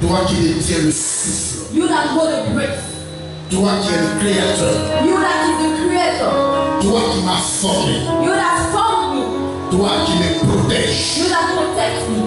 Toi qui détiens le souffle. You that hold the breath. Toi qui es le créateur. You that is the creator. Toi qui m'as formé. You that formed me. Toi qui me protèges. You that protect me.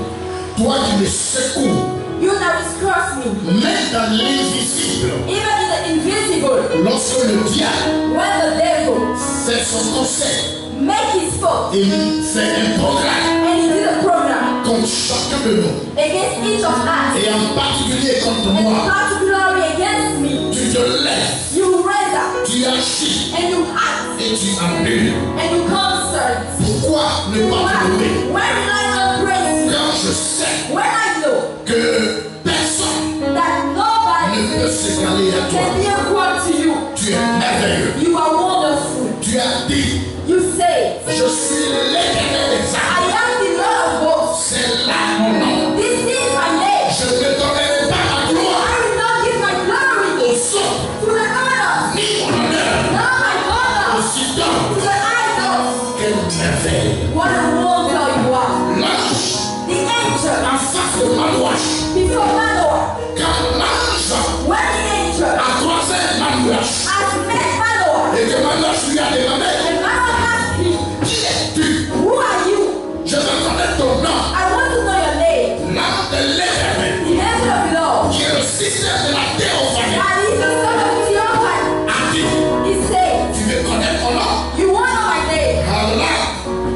Toi qui me secours. You that escorts me. Même dans l'invisible. Even in the invisible. Lorsque le diable When the devil fait son conseil make his fault et fait un programme and he did a program contre chacun de nous, against each of us, et en particulier contre and moi, particularly against me, tu te lèves, you raise up tu agis and you act et tu annules. and you concert. Pourquoi ne pas te louer Why will I not praise you? quand je sais When I know que personne that nobody ne peut s'égaler à toi? can be equal to you. Tu es merveilleux. You are wonderful. Tu as dit, You say, je suis l'Éternel des I armées. am the Lord of hosts. C'est là mon nom. This is my name. Je ne donnerai pas ma gloire I will not give my glory au son, to the honor, ni mon honneur not my au honor, sidon. to the idols. Quelle merveille. What a wonder you are. L'ange The angel en face de Manouach. before Manoah. Quand l'ange When the angel a croisé Manouach has met Manoah, et que Manouach lui a demandé, and Manoah asked him, qui es-tu? who are you? Je veux connaître ton nom. I want to know your name. L'âme de l'Éternel, The angel of the Lord. qui est le système de la théophanie, And he's the son of Theophany. a dit, He said, tu veux connaître mon nom? you want to know my name? Allah,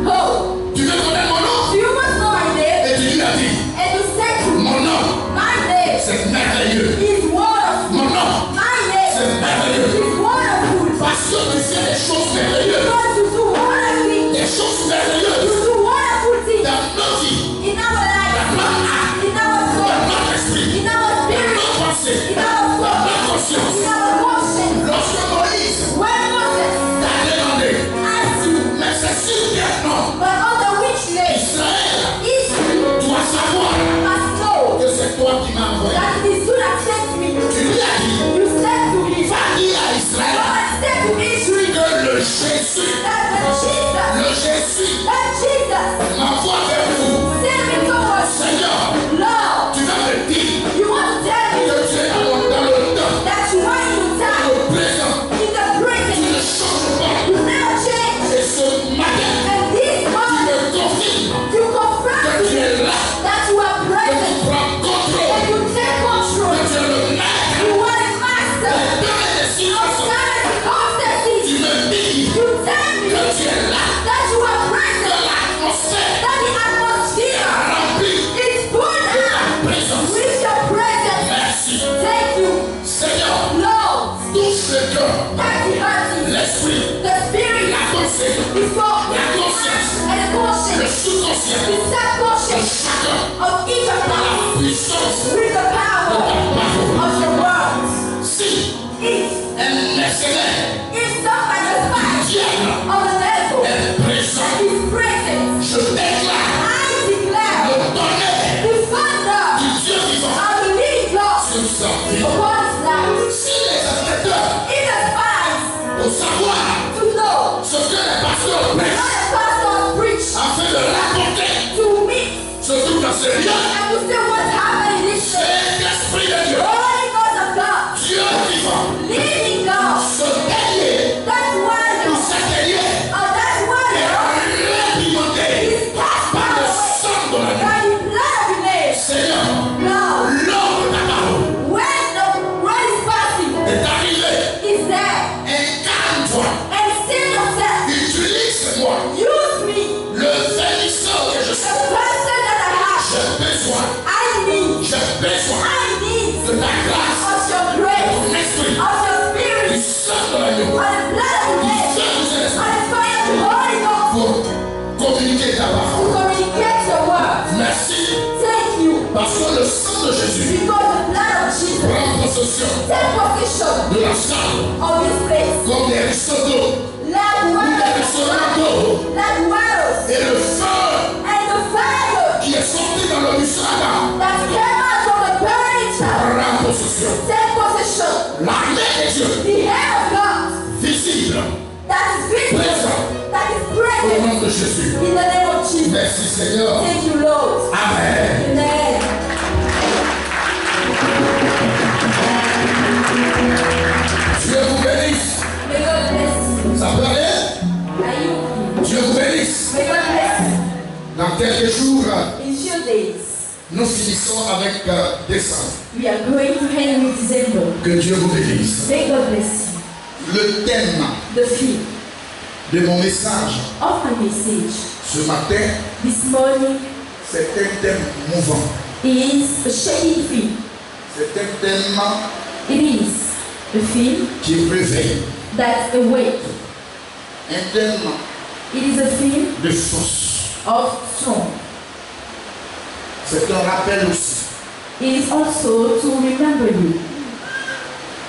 Oh, tu veux connaître mon nom? do you want to know my name? Et tu lui as dit, And you said to me, mon nom, my name c'est merveilleux. is wonderful. Mon nom, My name c'est merveilleux. is wonderful. Parce que tu fais des choses merveilleuses. Because you do wonderful things. Des choses You merveilleuses do wonderful things dans nos vies, in our life, dans notre âme, in our dans soul, notre esprit, in our dans spirit, nos pensées, in our dans soul, notre conscience. in our conscience. Lorsque Moïse When Moses t'a demandé, asked you, mais c'est sur quel nom but under which name Israël Israel doit savoir must know que c'est toi qui m'as envoyé. that it is you that sent me. Tu lui as dit, You said to him, va dire à Israël God said to Israel que le Jésus that Jésus Jesus m'envoie vers vous. sent me towards you. Seigneur, Lord, tu vas me dire you want to tell me que tu es dans le temps, that you are in the dans time, le présent, in the tu present, ne changes pas. you never change. Et ce matin, And this tu morning, me confirmes you confirm que to tu me es là, that you are que tu present prends contrôle, and you take que control. tu es le maître. You are the master Et dans les of situations, time and circumstances. tu me dis You tell me que tu es là, that you are que present, l'atmosphère that the atmosphere remplie is full de ta now présence. with your presence. Merci. Thank you, Seigneur, Lord. touche le cœur, Touch the heart, l'esprit, the spirit, la pensée, the soul, la conscience, and the le conscience, sous-conscient the de subconscious chacun of each of par la us puissance with the power of your words. si If un mercenaire somebody is fight diable on the level est présent, is present, je déclare I declare le tonnerre the thunder du Dieu vivant of the living God sur sa vie. upon his life. Si les spectateurs It aspires au savoir to know ce que les pasteurs what prêchent the pastor preach afin de raconter to me ce qui dans ce lieu, and to say what happened in this church. c'est l'Esprit de Dieu, Holy God of God, Dieu vivant, living God, ce dernier that ou warrior, cet dernier that est warrior réprimanté is passed par le away sang de la vie. by the blood of the name. Seigneur, Now, l'homme de ta parole when the word is passing, est arrivé. is there, Incarne-toi, and say yourself, utilise-moi, use me, le vernisseur que je the suis. person that I have. J'ai besoin I need de ta grâce, of your de grace, ton esprit, of your du spirit, sang de l'agneau, of the blood of the du Lamb, feu du of Saint-Esprit, the fire of the Holy Ghost pour communiquer ta to parole. communicate your word. Merci, Thank you, parce que le sang de Jésus because the blood of Jesus prend possession take possession de la salle of this place. comme des ruisseaux d'eau Like ou des waters, ruisseaux d'eau. like waters, Et le feu and the fire qui est sorti dans le ruisseau Adam that came out from the burning child prend possession. take possession. L'armée de Dieu, The hand of God visible, that is visible, that is au present nom de Jésus. in the name of Jesus. Merci Seigneur. Thank you, Lord. Amen. Amen. Nous finissons avec décembre. We are going to end with December. Que Dieu vous bénisse. May God bless Le thème you. The theme de mon message of my message ce matin, this morning c'est un thème mouvant. is a shaking theme. C'est un thème It is a theme qui réveille. that awakes. Un thème It is a theme de force. of strong. C'est un rappel aussi. It is also to remember you.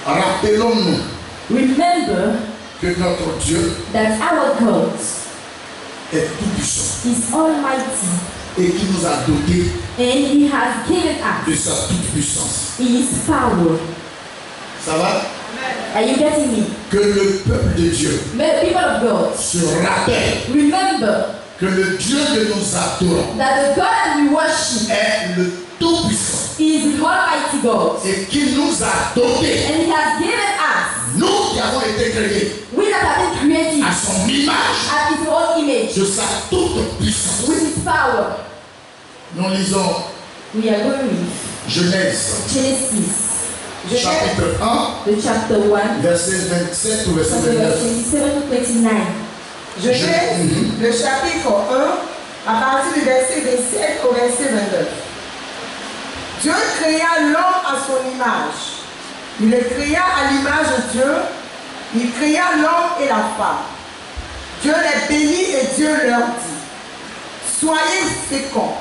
Rappelons-nous Remember que notre Dieu that our God est tout-puissant is almighty et qui nous a dotés and He has given de us sa toute-puissance. His power. Ça va? Are you getting me? Que le peuple de Dieu May the people of God se rappelle remember que le Dieu que nous adorons that the God that we worship est le tout-puissant is the almighty God. et qu'il nous a dotés, And He has given us, nous qui avons été créés we that have been created à son image, at His own image, de sa toute-puissance. with His power. Nous lisons We are going with Genèse, Genesis, chapitre 1, the chapter 1, verset 27 au verset from the verse 29. 27 to 29. Genèse, le chapitre 1, à partir du verset 27 au verset 29. Dieu créa l'homme à son image. Il le créa à l'image de Dieu. Il créa l'homme et la femme. Dieu les bénit et Dieu leur dit: soyez féconds,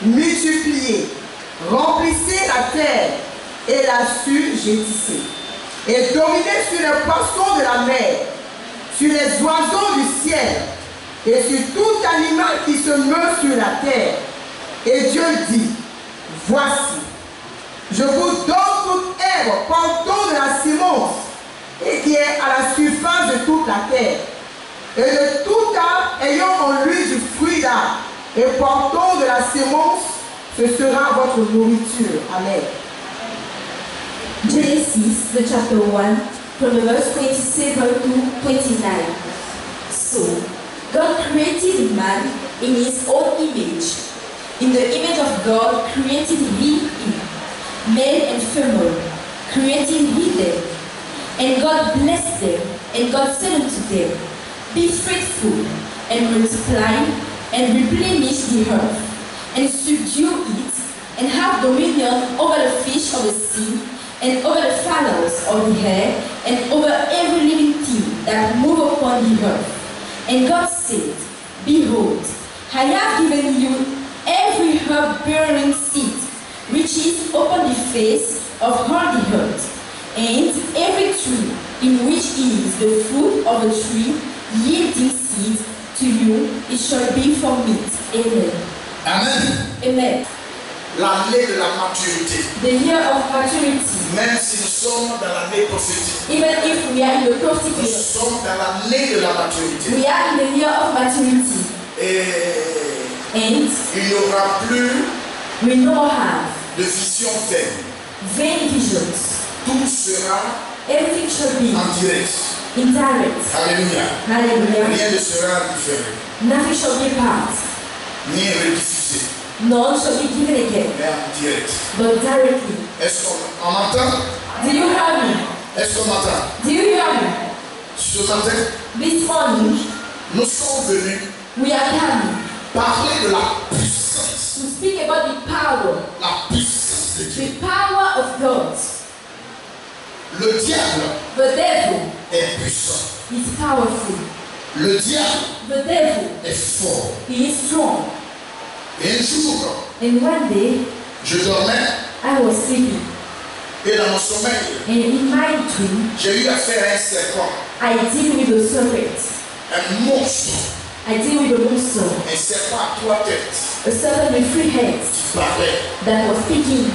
multipliez, remplissez la terre et la sujétissez, et dominez sur les poissons de la mer, sur les oiseaux du ciel et sur tout animal qui se meut sur la terre. Et Dieu dit: voici, je vous donne toute herbe portant de la sémence et qui est à la surface de toute la terre, et de tout arbre ayant en lui du fruit d'arbre et portant de la sémence, ce sera votre nourriture. Amen. Genesis, the chapter 1, from the verse 27 to 29. So, God created man in His own image. In the image of God created He him. Male and female created He them. And God blessed them, and God said unto them, be fruitful, and multiply, and replenish the earth, and subdue it, and have dominion over the fish of the sea, and over the fowls of the air, and over every living thing that move upon the earth. And God said, behold, I have given you every herb bearing seed, which is upon the face of all the earth, and every tree in which is the fruit of a tree yielding seed, to you it shall be for meat. Amen. Amen. Amen. L'année de la maturité. The year of maturity. Même si nous sommes dans l'année prophétique, Even if we are in the prophetic nous year, sommes dans l'année de la maturité. we are in the year of maturity. Et And il n'y aura plus we no have de vision vaine. vain visions. Tout sera Everything shall be en direct. indirect. Alléluia. Hallelujah. Rien ne sera différé, Nothing shall be part. ni rediffusé, None shall be given again, mais en direct. but directly. Est-ce qu'on m'entend? Do you hear me? Est-ce qu'on m'entend? Do you hear me? Ce matin, This morning, nous sommes venus we are coming parler de la puissance. to speak about the power. La puissance de Dieu. The power of God. Le diable The devil est puissant. is powerful. Le diable The devil, est fort. he is strong. Et un jour, And one day, je dormais I was sleeping. et dans mon sommeil, And in my dream, j'ai eu affaire à un serpent, I deal with a serpent. un monstre, I deal with a monster. un serpent à 3 têtes A serpent with 3 heads qui parlait. that was speaking.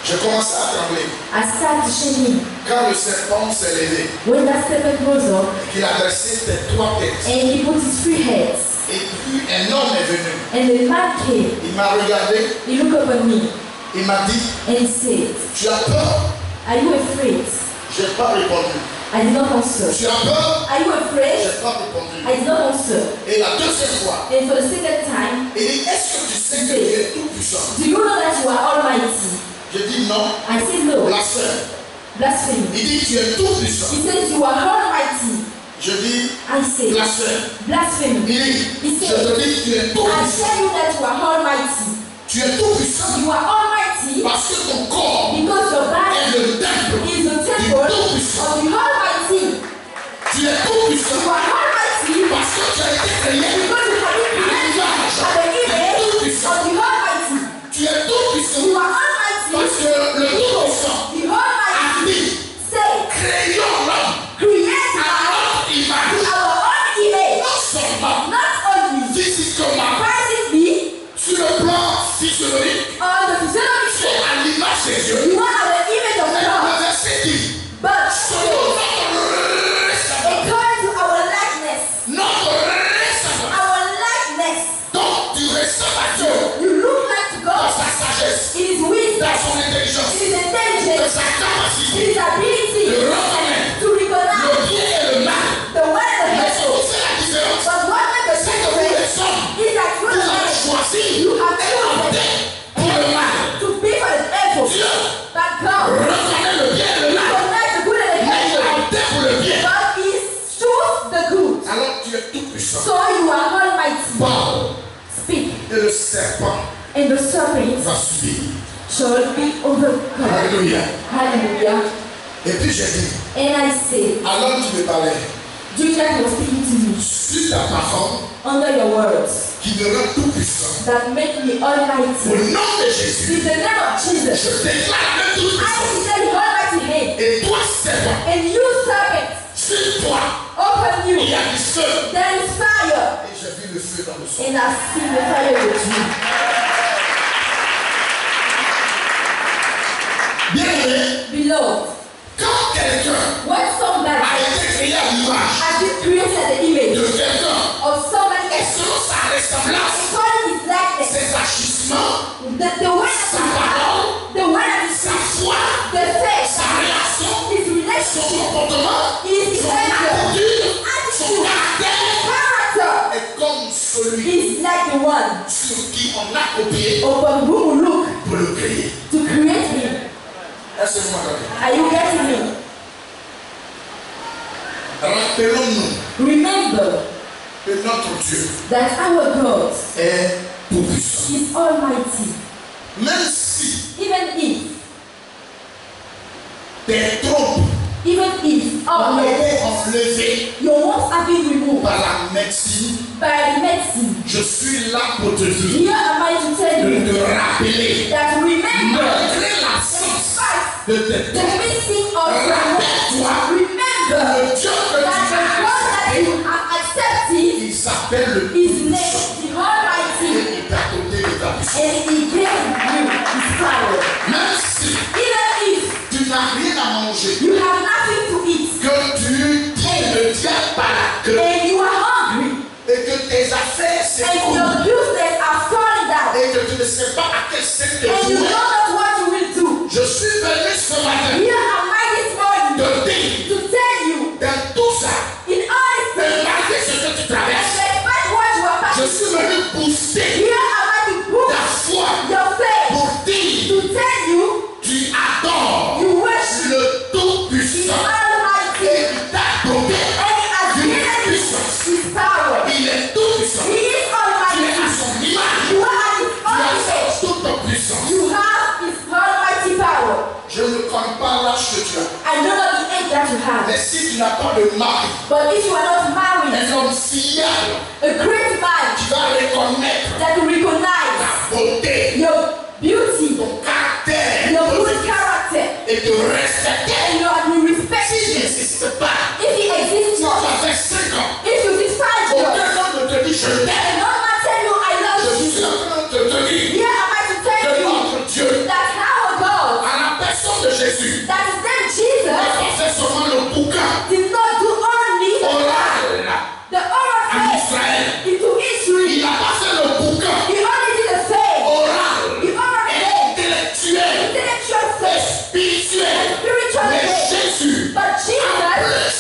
Je commençais à trembler. I started shaking. Quand le serpent s'est levé, When that serpent rose up qu'il a dressé ses 3 têtes, and he put his 3 heads, et puis un homme est venu. and the man came, Il m'a regardé, he looked upon me il m'a dit, and he said, tu as peur? are you afraid? Je n'ai pas répondu. I did not answer. Tu as peur? Are you Je afraid? n'ai pas répondu. I did not answer. Et la deuxième fois, And for the second time, il dit, est-ce que tu sais que tu es tout puissant? do you know that you are almighty? Je dis non. I said no. Blasphème. Blasphemy. Il dit, tu es tout puissant. He says you are almighty. Je dis I say blasphème. blasphemy. Il dit, je te dis, tu es tout I puissant. tell you that you are almighty. Tu es tout puissant You are almighty parce que ton corps because your est body le temple is the du temple Tout-Puissant. of the Almighty. Tu es tout puissant You are almighty parce que tu as été créé. because you have been created at the image of the Almighty. Tu es tout puissant You are almighty parce que le Tout-Puissant the a Almighty dit, say, créons l'homme create à us notre in image. our own image, Non seulement not only physiquement, physically sur le plan physiologique, or the physiological, c'est à l'image de Dieu. you are the image of Mais God, le verset dit, but selon notre ressemblance, according to our likeness, notre ressemblance. our likeness, Donc tu ressembles à Dieu you look like to dans God. sa sagesse, It is wisdom, dans son intelligence, it is dans intelligence, sa it capacité is ability de reconnaître to recognize le bien et le mal. the one and the Mais ce vessel. qui fait la différence, But what makes the c'est que vous les difference hommes, is that you vous avez have choisi you have et opté pour le mal. to be for the evil. Dieu But God reconnaît le bien et le mal, recognize the good and the mais il a evil. opté pour le bien. But He choose the good. Alors tu es tout puissant. So you are almighty. Parle Speak, et le serpent and the serpent va subir. shall be overcome. Alléluia. Hallelujah. Et puis j'ai dit, And I say, alors tu me parlais during that was speaking to me, sur ta parole under your words, qui me rend tout puissant. that make me Au almighty. nom de Jésus, In the name of Jesus, je déclare le tout I puissant. say the almighty name. Et toi, serpent, And you serpent, sur toi, open il you. y a du feu. There is fire. Et j'ai vu le feu dans le sol. And I see the fire with you. Bien aimé, Beloved, quand quelqu'un when somebody a été créé à l'image has been created the image de quelqu'un, of somebody et else, selon sa ressemblance, according his likeness, ses agissements, the way that sa he parole, the way that he sa speaks, foi, the faith, sa réaction, his son relationship, comportement, his son behavior, attitude, son attitude, caractère character est comme celui is like the one sur qui on a copié upon whom we look pour le créer. to create him. Est-ce que vous m'entendez? Are you getting me? Rappelons-nous Remember que notre Dieu that our God est tout-puissant. is almighty. Même si Even if tes trompes Even if ont our été wounds, enlevées your wounds have been removed par la médecine, by the medicine, je suis là pour te dire here am I to tell de you te rappeler, that remember malgré l'absence despite de tes the trompes, missing of your wounds, remember le Dieu que that tu the as God that accepté, you have accepted il s'appelle le is named the Almighty, et il t'a doté de ta puissance. and He gave you His power. Même si Even if tu n'as rien à manger, you have nothing to eat que tu ne tiens pas la queue and you are hungry et que tes affaires and s'écoulent your business are falling down et que tu ne sais pas à quel secte and you tu know es, not what you will do, je suis venu ce matin here am I this morning te dire to tell you dans tout ça, in honesty et malgré ce que tu and traverses, despite what you are je passing suis through, venu booster here am I to ta boost foi your faith, pour dire to tell you tu adores you worship le the Tout-Puissant Almighty et il t'a donné and He has une given you puissance. His power. Il est Tout-Puissant. He is Tu es à Almighty. son image. You are His Tu as image. toute puissance. You have His Almighty power. Je ne connais pas l'âge que tu as. I know not the age that you have, Mais si tu n'as pas de mari, but if you are not married, un homme fiable a great man qui va reconnaître that will recognize ta beauté, your beauty, ton caractère your good positif character, et te respecter. and you will respect S'il you. n'existe pas, If he exists tu not, as fait 5 ans, if you did 5 years, aucun homme ne te dit je and t'aime. no man tell you I Je love suis you, en train de te dire here am I to tell que you notre Dieu, that our God, à la personne de Jésus, that is named n'a Jesus, pas fait seulement le bouquin did not do only oral the oral en faith Israël. into Israel. Il n'a pas fait le bouquin He only did the faith, oral the oral et faith, intellectuel intellectual et faith, spirituel. spiritual Mais faith. Jésus, But en Jesus, plus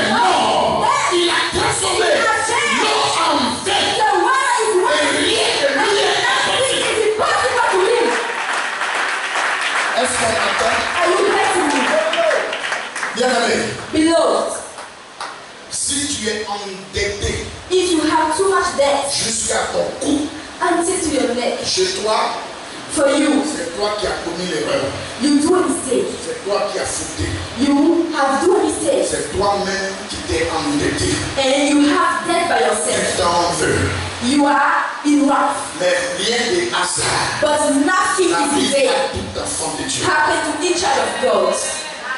était mort, il a transformé l'eau en vin. The water is Et wine. rien de lui est impossible. It is possible to live. Est-ce qu'on entend? Are you getting me? Bien-aimé, Beloved, si tu es endetté if you have too much debt jusqu'à ton cou, until to your neck, chez toi, for you, c'est toi qui as commis l'erreur. you do a mistake. C'est toi qui as fauté. You have do a mistake. C'est toi-même qui t'es endetté. And you have debt by Tu yourself. t'en veux. You are in wrath. Mais rien de hasard But nothing is n'arrive in vain. à tout enfant de Dieu. Happen to each child of God.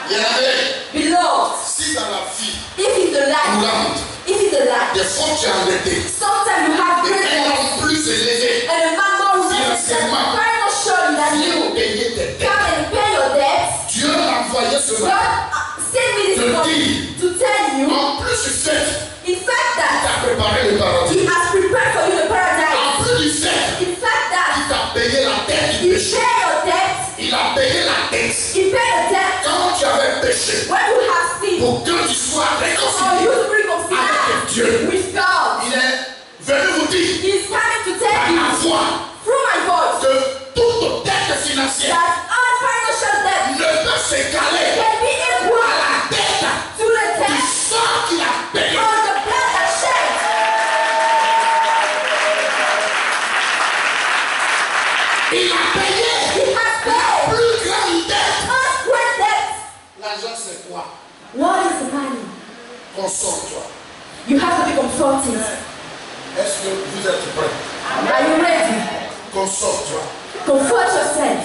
Bien-aimé, Beloved, si dans la vie if in the life, courante, if in the life, des fois tu es endetté, sometimes you have et great un debt, homme plus élevé and a man more rich than financièrement financially than vient you payer tes dettes, come and pay your debts. Dieu m'a envoyé ce God matin. send me this morning to tell you, En plus du fait in fact qu'il that t'a préparé le paradis, He has prepared for you the paradise. en plus du fait In fact qu'il that t'a payé la dette du He péché, paid your debt. il a payé la dette He paid the debt quand tu avais péché, when you have sinned. pour que tu sois For réconcilié you to be avec reconciled Dieu. with God. Il est venu vous dire He is coming to à tell la you voix through my voice que toute dette financière that all financial debt ne peut s'égaler can be à equal la dette to the du debt sang qu'il a payé. or the blood that shed. Il a payé He has la paid plus grande dette. most great debt. L'argent c'est quoi? What is the money? Console-toi. You have to be comforted. Est-ce que vous êtes prêts? Are you ready? Console-toi Comfort yourself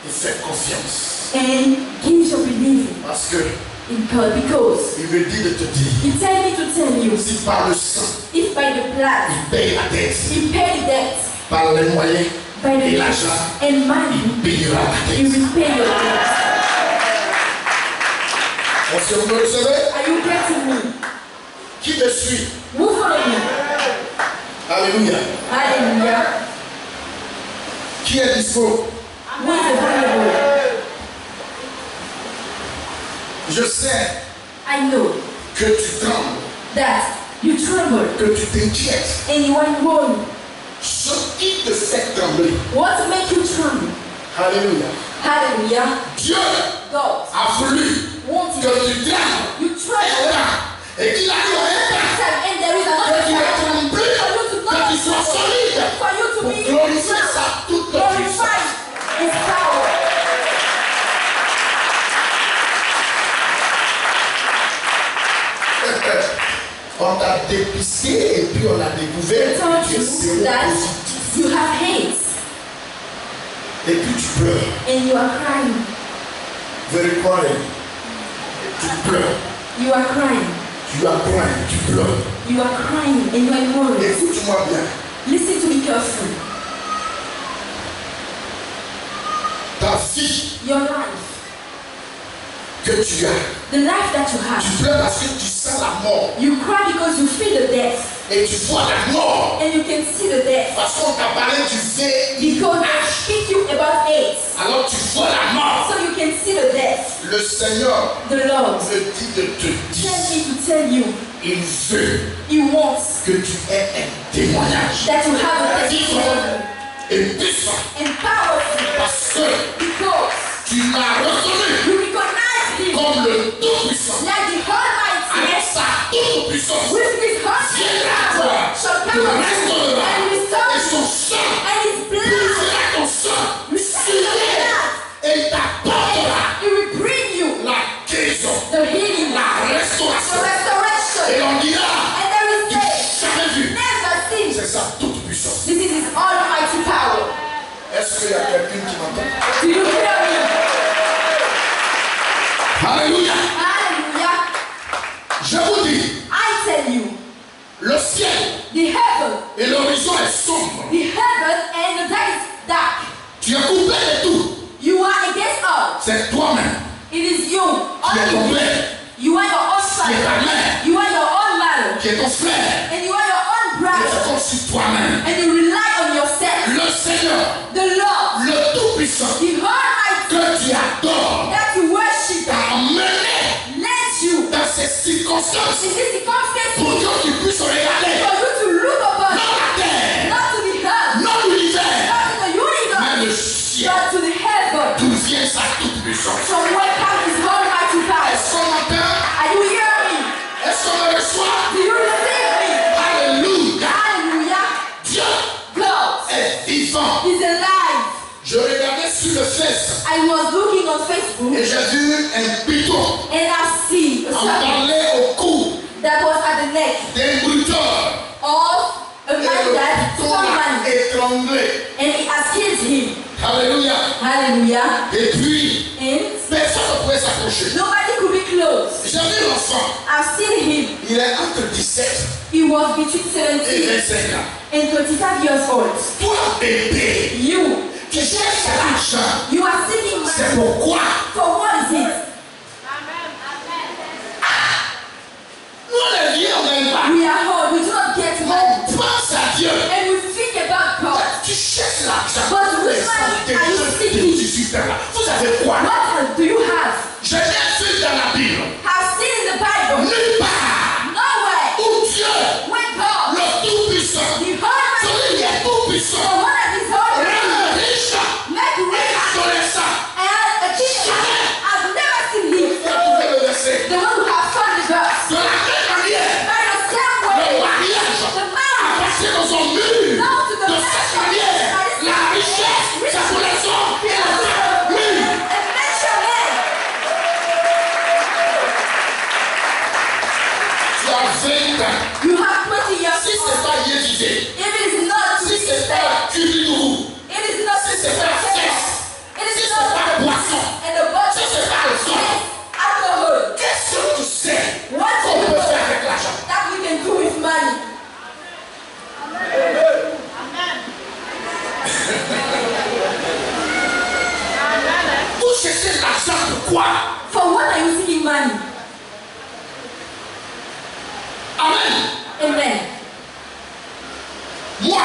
et fais confiance. and give your believing Parce que in God, because il me dit de te dire, He tell me to tell you, si par le sang, if by the blood il paye la dette, He paid the debt, par les moyens by the et debt l'argent, and money, il payera la He dette. will pay your debt. Est-ce que vous me recevez? Are you getting me? Qui me suit? Who follow me? Alléluia. Hallelujah. Qui est dispo? Who is available? Je sais I know que tu trembles, that you tremble que tu t'inquiètes. and you are worried. Ce qui te fait trembler. What make you tremble? Alléluia. Hallelujah. Dieu God a voulu wants que you. tu trembles You tremble. et qu'il arrive à un temps And there is que another tu es time tremblé, for you to que tu sois not solide for you to pour be glorifier sa toute glorify puissance. His power. On t'a dépisté et puis on a découvert I told que tu es you séropositif. that you have hate Et puis tu pleures. and you are crying. Very crying. Tu pleures. You are crying. Tu as crying. Tu pleures. You are crying and you are worried. Écoute-moi bien. Listen to me carefully. Ta vie Your life, que tu as. the life that you have, Tu pleures parce que tu sens la mort. you cry because you feel the death Et tu vois la mort. and you can see the death Parce qu'on t'a parlé du because VIH. they speak you about AIDS, Alors tu vois la mort. so you can see the death. Le Seigneur The Lord me dit de te tell dire. me to tell you, Il veut He wants que tu aies un témoignage. that you have a testimony Et puissant. and powerful Parce que because tu m'as reconnu you recognize Him comme le Tout-Puissant. like the Almighty. Avec sa toute-puissance. With His power shall Te come restaurera. and Et restore son sang and His blood purifiera ton sang. Et il t'apportera He will bring you la guérison, the healing, la the restauration. Et restoration. on dira, And there is tu day, n'as jamais vu. never seen. C'est sa toute-puissance. This is His almighty power. Est-ce qu'il y a quelqu'un qui m'entend? Do you hear me? Alléluia. Hallelujah. Je vous dis, I tell you, le ciel the heaven, et l'horizon est sombre. the heaven and the dark is dark. Tu es coupé de tout. You are against all. C'est toi-même It is you, qui es ton only you. père, You are your own qui est ta father. mère, You are your own mother. qui est ton frère. And you are your own Tu brother. es comme si toi-même. And you rely on yourself. Le Seigneur, The Lord, le Tout-Puissant, the Almighty, que tu adores, that you worship, t'a emmené led you dans ces circonstances circonstances In these circumstances, pour que tu puisses regarder for you to look upon, non la terre, not to the earth, non l'univers, not to the universe, mais le ciel, but to the heaven. d'où vient sa toute puissance. From where comes His almighty power? Est-ce qu'on m'entend? Are you hearing me? Est-ce qu'on me reçoit? Do you receive me? Alléluia. Hallelujah. Dieu God est vivant. is alive. Je regardais sur le Face I was looking on Facebook et j'ai vu un python and I see a en serpent parler au cou that was at the neck d'un bruteur. of a Et man le that python some l'a man étranglé. and it has killed him. Alléluia. Hallelujah. Et puis, And personne ne pouvait s'approcher. nobody could be close. J'ai vu l'enfant. I've seen him. Il est entre 17 He was between et 17 25 ans. and 25 years old. Toi, bébé, You, tu cherches l'argent. you are seeking C'est money. pourquoi For what is it? nous, les vieux, on n'aime pas. We are old. We do not get money. On pense à Dieu. And we think about God. Tu cherches l'argent. But which Les money are you santé seeking? de 18 ans là. Vous avez quoi? What do you have? Je viens de dans la Bible. Have seen in the Bible. Nulle part Nowhere. où Dieu, When God, le Tout-Puissant, the Almighty, celui qui est the Tout-Puissant, one that is holy, rend riche make et rich, adolescent. and a king has never seen him. Vous avez trouvé le verset. The one who has found the verse. De la même manière, By the same le way, mariage the man appartient dans son mur. De cette manière, la richesse, c'est pour les hommes et les femmes. Oui. and mention him. Tu as 20 ans. You have 20 years Si ce n'est old. pas Yézidé, If it is not to si be ce n'est said, pas Kubidourou, it is not to si be ce n'est pas said. sexe, It si is ce not n'est pas to be boisson, and the body si ce n'est pas le sang, is alcohol. qu'est-ce que tu sais What qu'on do you peut know faire avec l'argent? that we can do with money? Vous cherchez l'argent pour quoi? For what are you seeking money? Amen. Amen. Moi,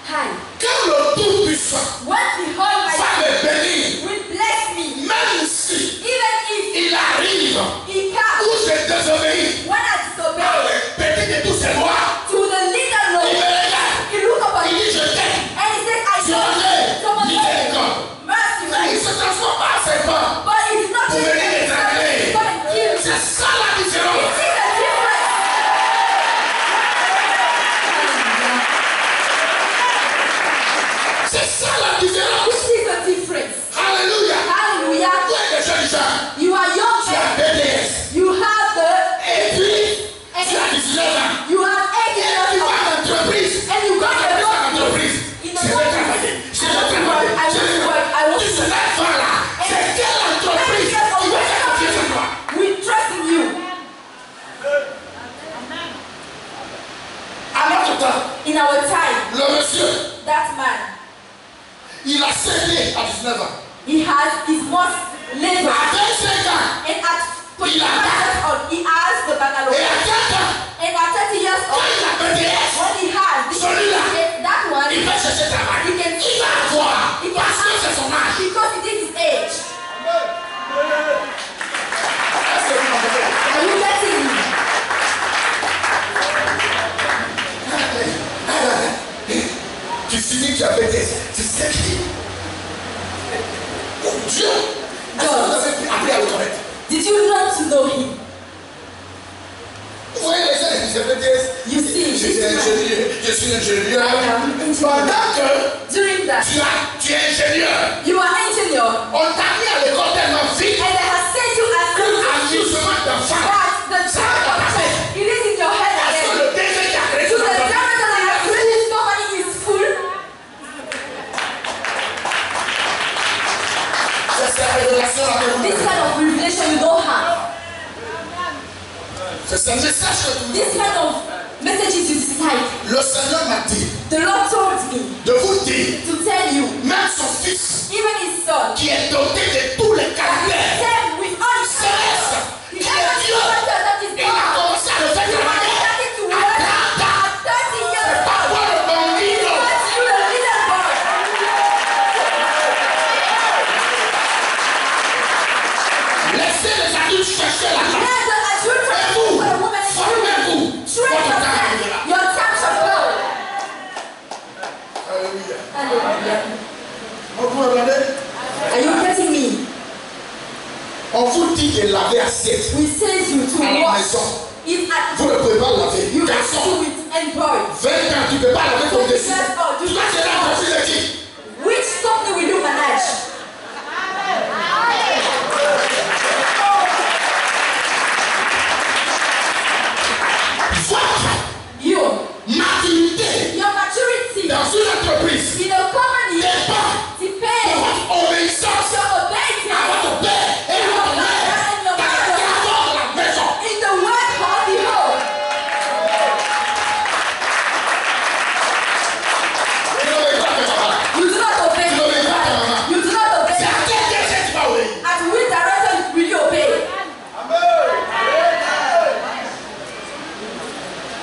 Hi. quand le Tout-Puissant When the va Almighty me bénir, will bless me, même si even if il arrive he comes où je désobéis when I à disobey le petit de tous ces lois, to the leader il law, me regarde, he look upon il me dit je t'aime, and he says, I je love you. t'aime, Someone miséricorde. mercy. Mais il se transforme pas en serpent. But it's not Pour just venir m'étrangler. come and kill. C'est ça la différence. See the difference. C'est ça la différence. This is the difference. Alléluia. Hallelujah. Vous êtes des jeunes gens. You are young Tu as men. BDS. You have the Et puis, tu as 19 ans. you have Et 8 tu years vas à old. l'entreprise. And you Quand got tu a es job. à l'entreprise, In je a vais job. travailler. Je vais I want to travailler. work. I want to work. I want Tu to cet enfant-là, c'est quelle entreprise qui va faire confiance en toi? We trust in you. À notre temps, In our time, le monsieur, that man, il a cédé à 19 ans. he has his most labor. À 25 ans, And at 25 Il a years old, he has the et bungalow. à 30 ans, And at 30 years quand old, il a BDS, when he has this Celui-là. certificate, that one, il va chercher travail. he can Il va avoir, he can parce que c'est have son âge. because it is his age. Est-ce que vous m'entendez? Are you getting me? Tu finis, tu as BDS. Tu sais qui? Oh Dieu! Est-ce que vous avez appris à le connaître? Did you learn to know him? Vous voyez les gens qui disent BDS? You see, Je suis this man, ingénieur. Je suis ingénieur. Pendant que during that, tu es ingénieur, you are engineer, on t'a mis à l'école tellement vite and they have sent you as amusement d'enfant. that the child of God, it is in your head Parce que again. le DG qui a créé To ce the enfant, government that has created this company is full. c'est cette révélation-là que vous This kind of revelation you don't have. c'est ce message que vous This kind of messages you decide. Le Seigneur m'a dit The Lord told me de vous dire, to tell you, même son fils even his son, qui est doté de tous les caractères same with all his célestes, He qui never est Dieu, expected that is il a God. commencé à le faire He was travailler. starting to work at 30 years Pas old. toi le bambino. But you the little boy. Laissez les adultes chercher l'argent. Let the children Et vous, were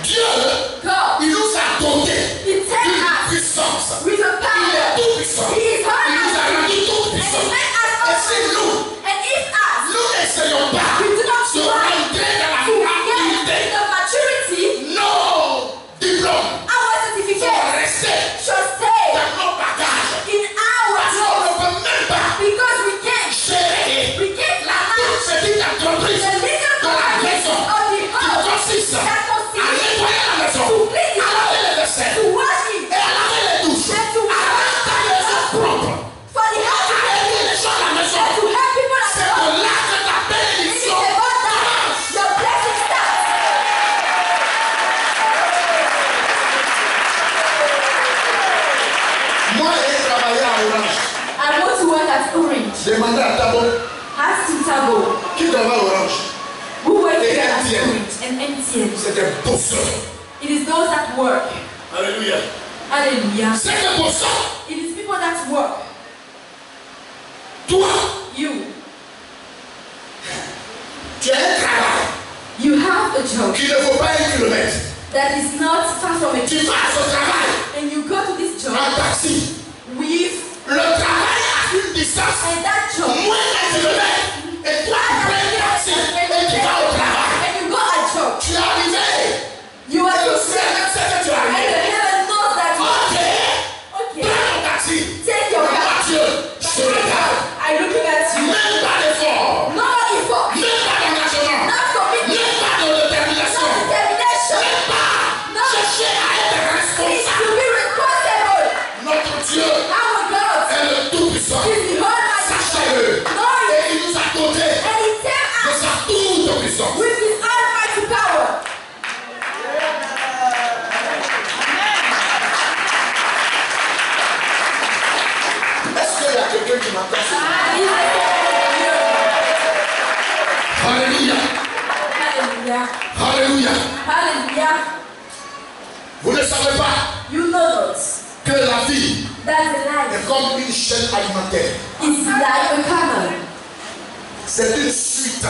Dieu, God, il nous a dotés He d'une sent us puissance. with a Il power. est tout puissant. He is Il nous a all rendu tout and He puissant. made us Et all si nous, and if us, nous n'essayons pas we do not de try rentrer dans la to get maturité, the maturity, nos diplômes our sont certificates restés should stay dans nos bagages. in our Parce qu'on clothes ne peut même pas because we can't gérer la toute petite entreprise the little de la maison of the qui house consiste à that consists nettoyer la maison, to clean the à laver les house, vaisselles to wash it, et à laver les douches, and to à rendre les eaux propres, for the house à to aider les gens à la maison. and to help people at C'est the de home. là que ta It is bénédiction about that commence. your blessing starts. Moi, j'ai travaillé à Orange. I want to work at Orange. Demandez à Tabo, Ask to Tabo, qui travaille à Orange? who work Et here at MTN. Orange and MTN. C'est des bosseurs. It is those that work. Alléluia. Hallelujah. C'est des bosseurs. It is people that work. Toi, You. tu as un travail You have a job qui ne vaut pas 1 kilomètre. that is not far from a Tu job. vas à ce travail And you go to this job en taxi. with Le travail a une distance and that job. moins d'1 kilomètre. Et toi, tu prends un taxi et tu vas au travail. And you go at job. Tu es arrivé. You are Et le to ciel même sait que tu es and the arrivé. heaven knows that you Ok. okay. Prends ton taxi. Take your Moi, car. Dieu, je te regarde. I looking at you. Même pas d'effort. No effort. Même pas d'engagement. Not commitment. Même pas de détermination. Not determination. Même pas chercher à être It's responsable. to be responsible. Notre Dieu Our God est le Tout-Puissant. is the Almighty. Sachez-le. Know it. Et il nous a dotés And He tell de us sa toute puissance. with His almighty power. Est-ce qu'il y a quelqu'un qui m'entend ce matin? Alléluia. Hallelujah. Alléluia. Hallelujah. Vous ne savez pas You know that. que la vie That's a life. est comme une chaîne alimentaire. It's like a camel. C'est une suite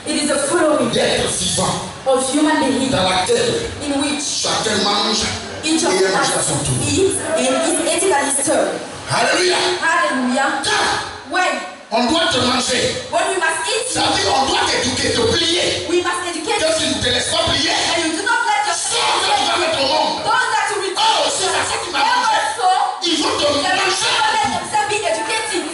It is a following d'êtres vivants of human beings dans laquelle in which chacun mange each of et est mangé à us son tour. eats and is eating at his turn. Alléluia. Hallelujah. Car When on doit te manger. we must eat, Ça veut dire qu'on doit t'éduquer, te plier. we must educate Que tu ne te laisses pas plier. and you do not let Sors yourself que tu vas mettre au monde. those that you return. Oh, c'est la façon qui m'a And mangé. also, Ils vont te they will never manger. let themselves be educated.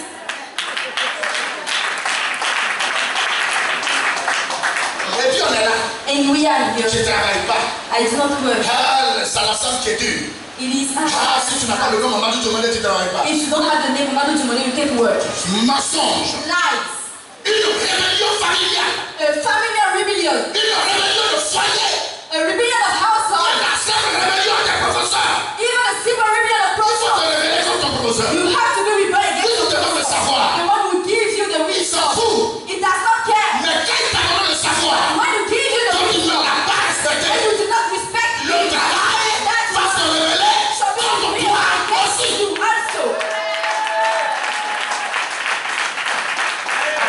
Et puis on est là. And we are Je here. ne travaille pas. I do not work. Ah, ça la sent qui est dur. It is Ah, si tu n'as pas le nom, maman, tu te demandes, tu ne travailles pas. if you don't have the name of Madu Jumoni, you can't work. Mensonge. Lies. Une rébellion familiale. A familiar rebellion. Une rébellion de foyer. A rebellion of Et household. la seule rébellion des professeurs. Even a simple rebellion of Il faut te profession. révéler contre ton professeur. You have to be rebellion Oui, against tu te your donnes le professor. savoir. The one who gives you the Il s'en wisdom. fout. It does not care. Mais quand il t'a donné le savoir, When you give you the quand tu ne wisdom, l'as pas when respecté, you do not respect le it, travail that va se révéler shall be contre revealed toi against aussi. you also.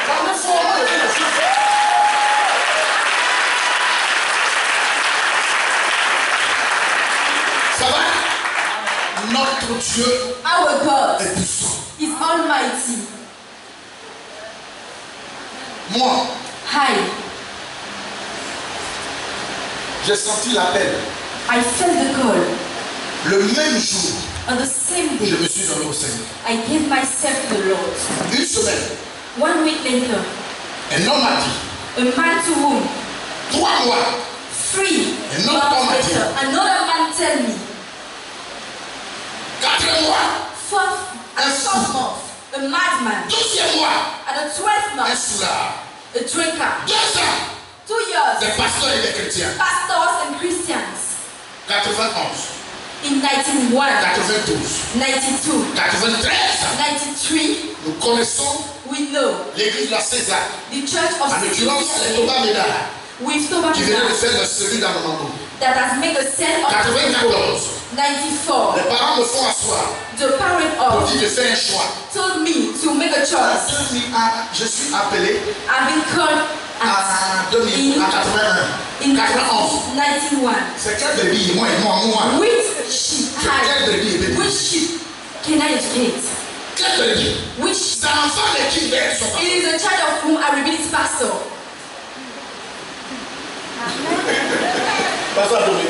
Dans le fond, moi, je dis les choses. Ça va? Notre Dieu Our God est puissant. is almighty. Moi, Hi, j'ai senti l'appel. I felt the call. Le même jour, On the same je day, me suis donné au Seigneur. I gave myself to the Lord. Une semaine, 1 week later, un homme m'a dit, a man to whom 3 mois, 3 And not months come later, again. another man tell me, 4 mois, Un fou. 4th month, a madman, 12e mois, at the 12th un month, soulard. a drinker, 2 ans, 2 years, des pasteurs et des chrétiens. pastors and Christians, 91, in 1991, 92, 92, 93. 93, Nous connaissons we know l'église de la César. the church of En l'occurrence, c'est CCCA Thomas Médard with Toba qui venait de Mina faire le celui dans le mambo. that has made a sale of 94. 94. Les parents me font asseoir The parent pour of dire de faire un choix. told me to make a choice. Je suis appelé I've been called à 2000, à 81, 91. 91. C'est quel bébé? Moi. Which sheep? Quel bébé? Which sheep can I educate? Quel bébé? Which? C'est un enfant de qui va être son papa. It is a child of whom I will be his pastor. Pasteur Domé.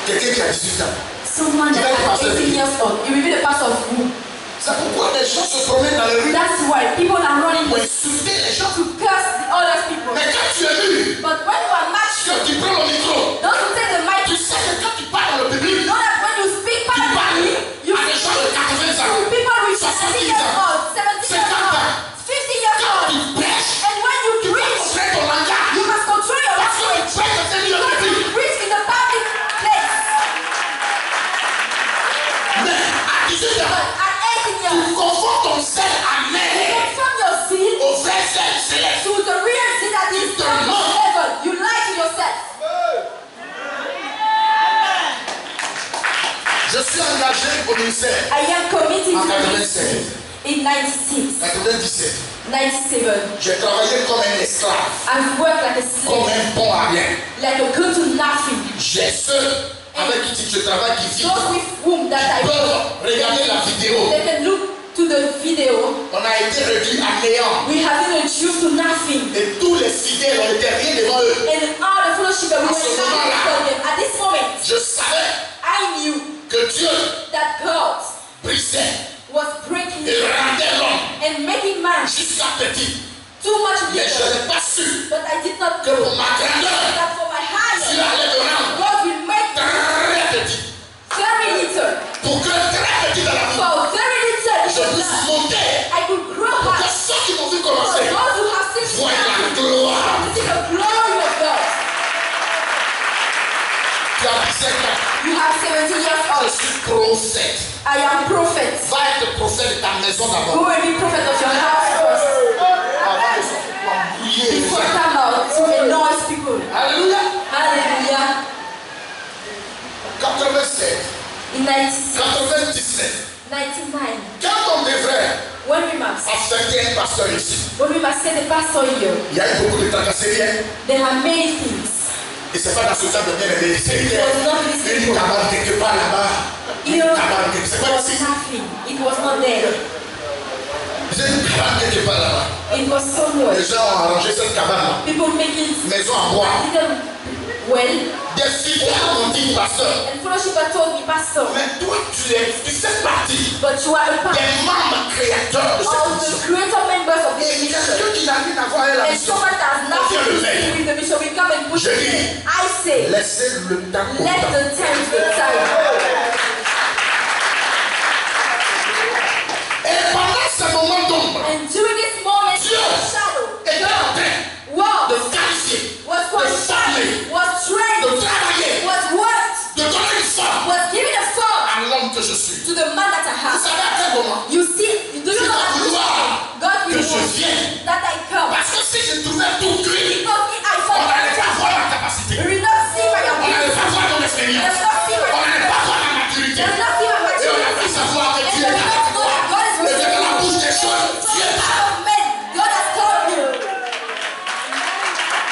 Quelqu'un qui a 18 ans. Someone that is 18 years old. It will be the pastor of whom? C'est pourquoi les gens se promènent dans les rues That's why people are running pour to insulter les gens. curse the other people. Mais quand tu es lu, But when you are mature, quand tu prends le micro, don't you take the mic? tu sais que quand tu parles dans le public, You know that when you speak tu parles publicly, you à des gens de 80 ans. to people with 70 70 years ans. old, 70 years 50 old, ans. 50 years Quand old. tu prêches, And when you tu dois preach, montrer ton langage. you must control your Parce que tu language. prêches dans un milieu You public. preach in the public place. Mais à 18 ans, But at 18 tu years, confonds ton sel you amer confirm your sin au vrai sel céleste. to the real sin that is from heaven. You lie to yourself. Je suis engagé au ministère I am committed en to 96, in 96, 97. 97. J'ai travaillé comme un esclave, I've worked like a comme slave, un bon à rien. like a good to nothing. J'ai ceux avec qui je travaille qui Those vivent. with whom that I Peuvent regarder la vidéo. they can look to the video. On a été réduit à néant. We have been reduced to nothing. Et tous les fidèles ont été rien devant eux. And all the fellowship that we were united before them. At this moment, Je savais I knew que Dieu that God brisait was breaking et rendait l'homme and making man jusqu'à petit. too much Mais je little. n'ai pas su But I did not que know pour ma grandeur, that for my Dieu higher, allait me rendre God will make très petit. very little. Pour que très petit dans la vie, For very little je in puisse life, monter. I could grow Pour que high. ceux qui m'ont vu For commencer those who have seen me voient la happy, gloire. to see the glory of God. Tu as 17 ans. You have 70 years Je old. suis prophète. I am prophet. Va être prophète de ta maison Who d'abord. will be prophet of your house first? Avant de sortir pour embrouiller les Before gens. come out to annoy people. Alléluia. Hallelujah. 87, In 96, 97. 99, Quand on devrait when we must affecter un pasteur ici, say the pastor here, il y a eu beaucoup de tracasseries. there are many things. Et c'est pas dans ce temps de bien aimer. C'est une cabane quelque part là-bas. Une Here, cabane quelque it part was ici. nothing. It was not there. C'est une cabane quelque part là-bas. It was somewhere. Les gens ont arrangé cette cabane-là. People make it Maison en bois. a little well. Des fidèles m'ont dit, pasteur, And fellowship had told me, Pastor, mais toi tu fais partie but you are a part des membres créateurs de cette of the mission. creator members of this Et mission. quelqu'un qui n'a rien à voir avec la And mission. someone that has nothing to do with the mission will come and push Je me. dis, I say, laissez le temps au let temps. the time be time. Et pendant ce moment d'ombre, And during this moment, Dieu the shadow, était en train God de qualifier, was de former, qualified, was trained, de travailler, was worked, de donner une forme was given a form à l'homme que je suis. to the man that I Vous have. savez à quel moment? You see, do you C'est know la that gloire God que will je want vienne. that I come? Parce que si je trouvais tout cuit, Because if I on find n'allait pas voir ma capacité. we will not see my On n'allait ability, pas voir ton we expérience. will not see my On n'allait pas voir ma maturité. we will not see my Et on a maturity. pu savoir que And Dieu we est will avec not know toi. that God is Et with que dans la you. bouche des choses, From Dieu the est mouth of men, God has called you.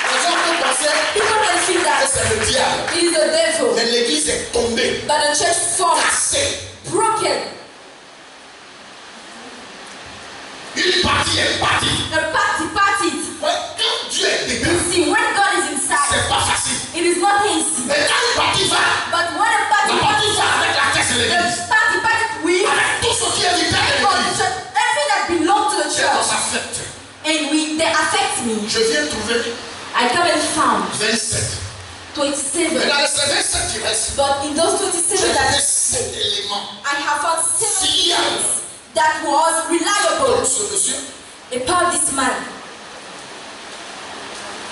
Les gens peuvent penser People can feel que that c'est le diable. it is the devil, Mais l'église est tombée, but the church formed, cassée. broken. Une partie est partie. The party. Ouais, quand Dieu est dedans, See, when God is inside, c'est pas facile. it is not easy. Et quand une partie va, But when a la party partie va avec la caisse de l'église. the party with Avec tout ce qui est vital de God, l'église. everything that belongs to the Et on church, s'affecte. and they affect me. Je viens trouver I come and found 27. 27. Mais dans les 27 qui restent, But in those j'ai 27 trouvé that 7 éléments. I have found 7 Fiables. things that was reliable Comme ce monsieur. about this man.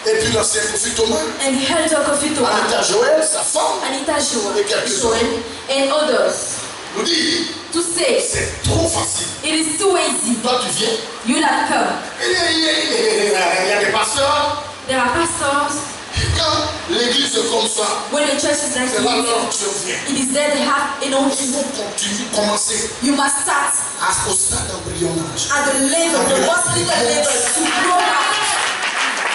Et puis l'ancien prophet Thomas. And the elder Kofi Thomas, Anita Joël, sa femme. Anita Joel, Et quelques Joel, and others Nous dit, to say c'est trop facile. it is too easy. Toi tu viens. You that come. Il y a des pasteurs. There are pastors. Quand l'église est comme ça, When the church is like c'est là this, l'onction vient. it is there they have Il faut continuer, commencer You must start au stade embryonnaire. at the level, the most little level to grow up.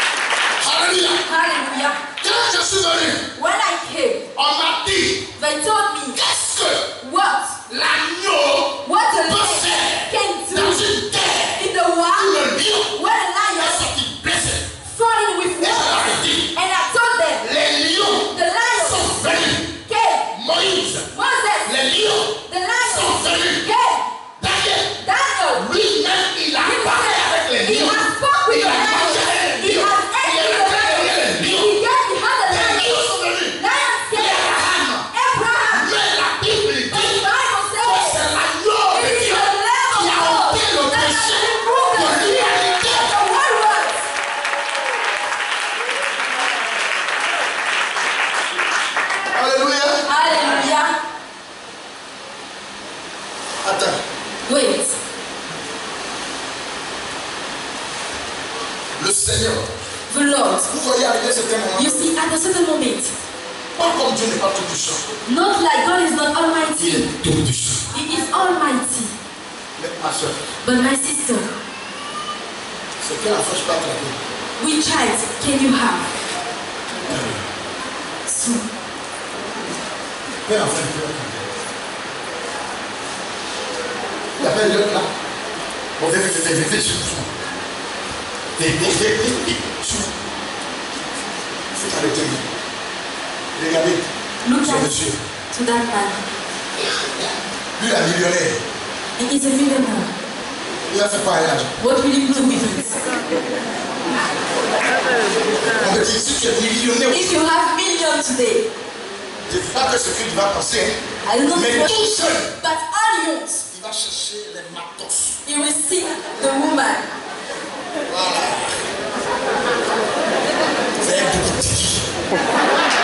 Alléluia. Hallelujah. Quand je suis venu, When I came, on m'a dit, they told me qu'est-ce que what l'agneau the peut Lord faire can dans do une terre in the où wild le lion when a est lion sorti blessé. falling with Et je leur wolves. ai dit, And I told them, les lions the lions sont venus. came. Moïse, Moses, les lions the sont lions venus. came. Daniel, Daniel, lui-même, il a parlé avec les he lions. has spoke with Il the a mangé lions. les He lions. has Il ate est with the rentré derrière lions. les He lions. got behind the Les lions. lions sont venus. Lions Et came. Abraham. Abraham. Mais la Bible dit But the que Bible says, c'est l'agneau de it is Dieu the Lamb qui of a God ôté le that has péché removed de the sin l'humanité. of the world. Alléluia. Hallelujah. Attends. Wait. Le Seigneur, The Lord. vous voyez arriver certains moments, You see, at a certain moment, pas comme Dieu n'est pas tout puissant. not like God is not Il almighty. est tout puissant. He is almighty. Mais ma soeur, But my sister, c'est quelle enfant je peux attraper? which child can you have? So, Quelle enfant je peux attraper? Il y a pas l'autre là. Bon, viens, suis-moi. Suis-moi. C'est arrêté. Regardez. look Ce at monsieur. to that man. Lui, la millionnaire. He is a millionaire. Il a fait quoi à l'âge? What will you do with it? On me dit, si tu es millionnaire, If you have millions today, je ne sais pas que ce qu'il va penser, hein. I don't know Mais what, tout seul, but alliance, il va chercher les matos. he will see the woman. Voilà. C'est un petit.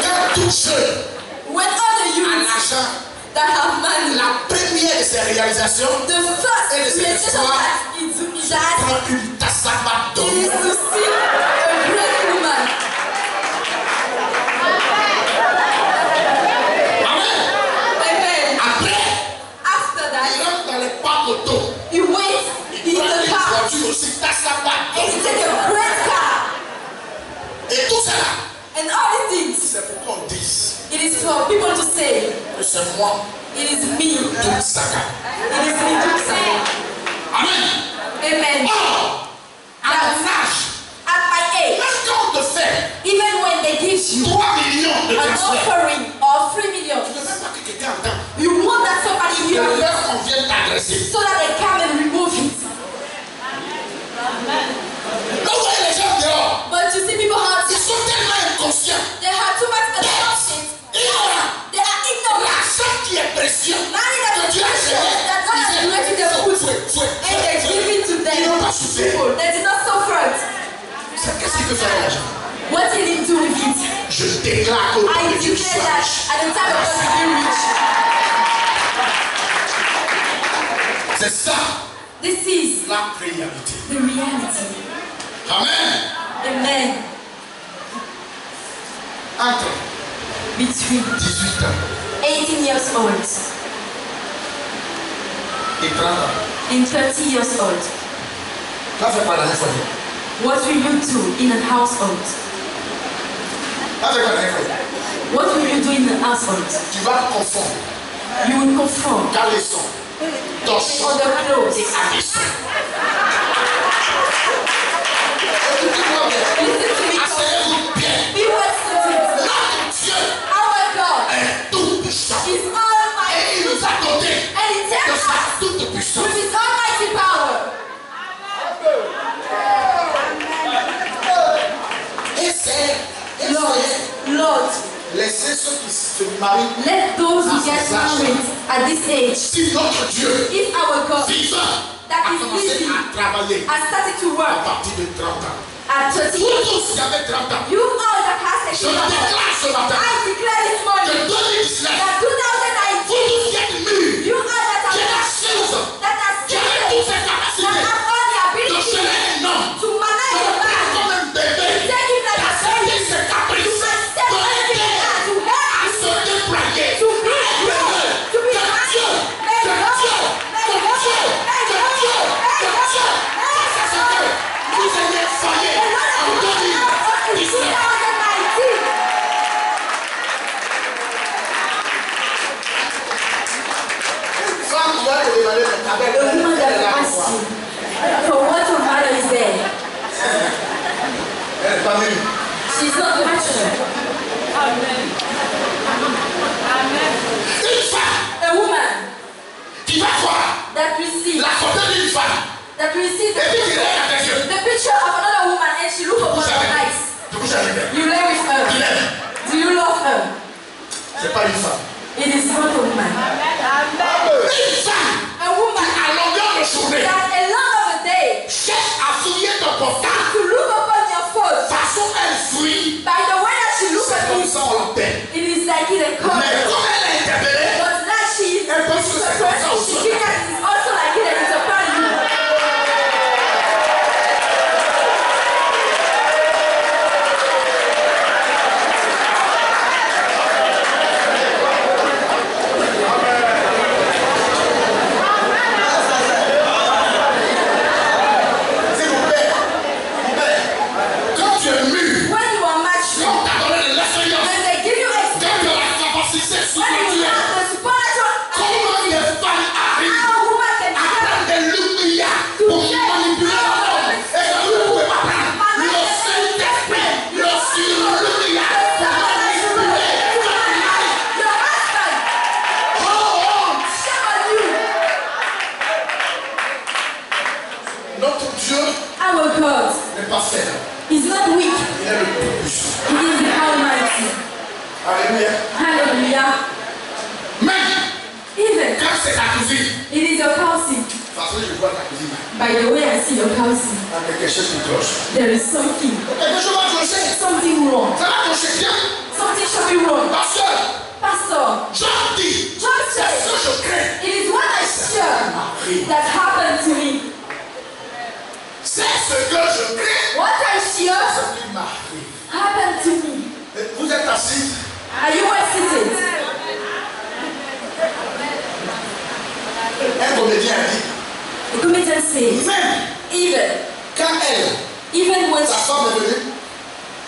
Quand tout seul, When other en youths argent, that have money, la première de ses réalisations, the first realization that is that prend une tasse à bateau. it is to see a great woman. Amen. Amen. Après, After il that, rentre dans les pas motos. he waits Il in prend the une car voiture aussi, tasse à bateau. and he takes a great car Et tout cela, and all these things. c'est pourquoi on dit It is for people to say, que c'est moi, it is me. tout Saka. It is me to say. Amen. Amen. Or, à mon âge, At my age, même quand on te fait even when they give you 3 millions de an transferts, offering of 3 million, tu ne veux pas que quelqu'un entende. you want that somebody Que hear it l'heure qu'on vient t'adresser. so that they come and remove it. Là, vous voyez les gens dehors, But you see people have ils sont tellement inconscients. they have too much assumptions. Ignorants. They are ignorant. L'argent qui est précieux, Money that que is Dieu a precious, géré, that God has created them put and they give it to them. Ils n'ont pas souffert. People that did not suffer. Qu'est-ce qu'il peut faire avec l'argent? What did he do with it? Je déclare qu'au nom I de Dieu, tu declare sois that riche. at the time of God to be rich. C'est ça This is la réalité. the reality. Amen. Amen. Entre Between 18 ans 18 years old et 30 ans. and 30 years old, Tu as fait quoi dans la foyer? what will you do in a household? Tu as fait quoi dans la foyer? What will you do in a household? Tu vas confondre You will conform caleçon, torchon other clothes. et abaisson. Écoutez-moi bien. Listen to me. Asseyez-vous bien. Be well seated. Notre Dieu Our God est tout puissant. is Et almighty il nous a doté and He de takes sa us toute puissance. with His almighty power. Lord, Laissez ceux qui se marient. let those who get married at this age, Si notre Dieu if our God vivant that a is commencé living à travailler has started to à work partir de 30 ans. at 30 Vous years, tous qui avez 30 ans, you all that has a je children, déclare ce matin I declare this que morning 2019, that vous 2019, tous qui êtes mûrs, you all that qui êtes are assis, that are qui avez toutes ces that capacités have all the de ability gérer un homme, to manage de your le faire life, comme un bébé, take it like a d'accepter baby, ses caprices, to accept de everything l'aider and to à help se déployer, to be à être grown, heureux, to be que happy, Dieu, may que God, Dieu, may que God, Dieu, may que God, Dieu, may que God, Dieu, may pas mûre. She's not mature. Une femme A woman qui va voir that receives la photo d'une femme the et puis qui regarde tes yeux. picture of another woman and she looks upon her eyes. Tu couches avec elle. You lay with Tu her. l'aimes. Do you love her? C'est pas une femme. It is not a woman. Une femme A woman à longueur de journée that a lot of a day cherche à fouiller ton portable. to look upon your phone. Façon elle fuit. By the way that she looks C'est at comme it, ça on l'appelle. it is like it a Mais cover. comme elle est interpellée, But now she is elle pense que c'est comme ça she aussi. thinks that it is also like it and it's upon you. C'est mon père. Quand tu es mûr, When you are mature, quand on t'a donné de l'expérience, when they give you quand experience, tu as la capacité when you spirituelle, have the supernatural comment une femme arrive how a woman can à become prendre des lumières pour manipuler l'homme et que vous ne pouvez pas prendre le Saint-Esprit, le sur-lumière pour manipuler your husband. Oh, Shame on you. notre Dieu Our God n'est pas faible, is not weak. il est le plus puissant. He is the Almighty. Alléluia. Hallelujah. Même Even quand c'est ta cousine, it is your cousin. parce que je vois ta cousine, By the way, I see your cousin. il y a quelque chose qui cloche. There is something Quelque chose va clocher. something wrong. Ça va clocher bien. Something should be wrong. Parce que Pastor, Jean dit, John c'est said, ce que je crains. it is what I share that happened to me. C'est ce que je crains. What I share Ce qui m'arrive. happened to me. Vous êtes assis. Are you well seated? Un comédien a dit, The comedian says, même even quand elle, when sa femme est venue,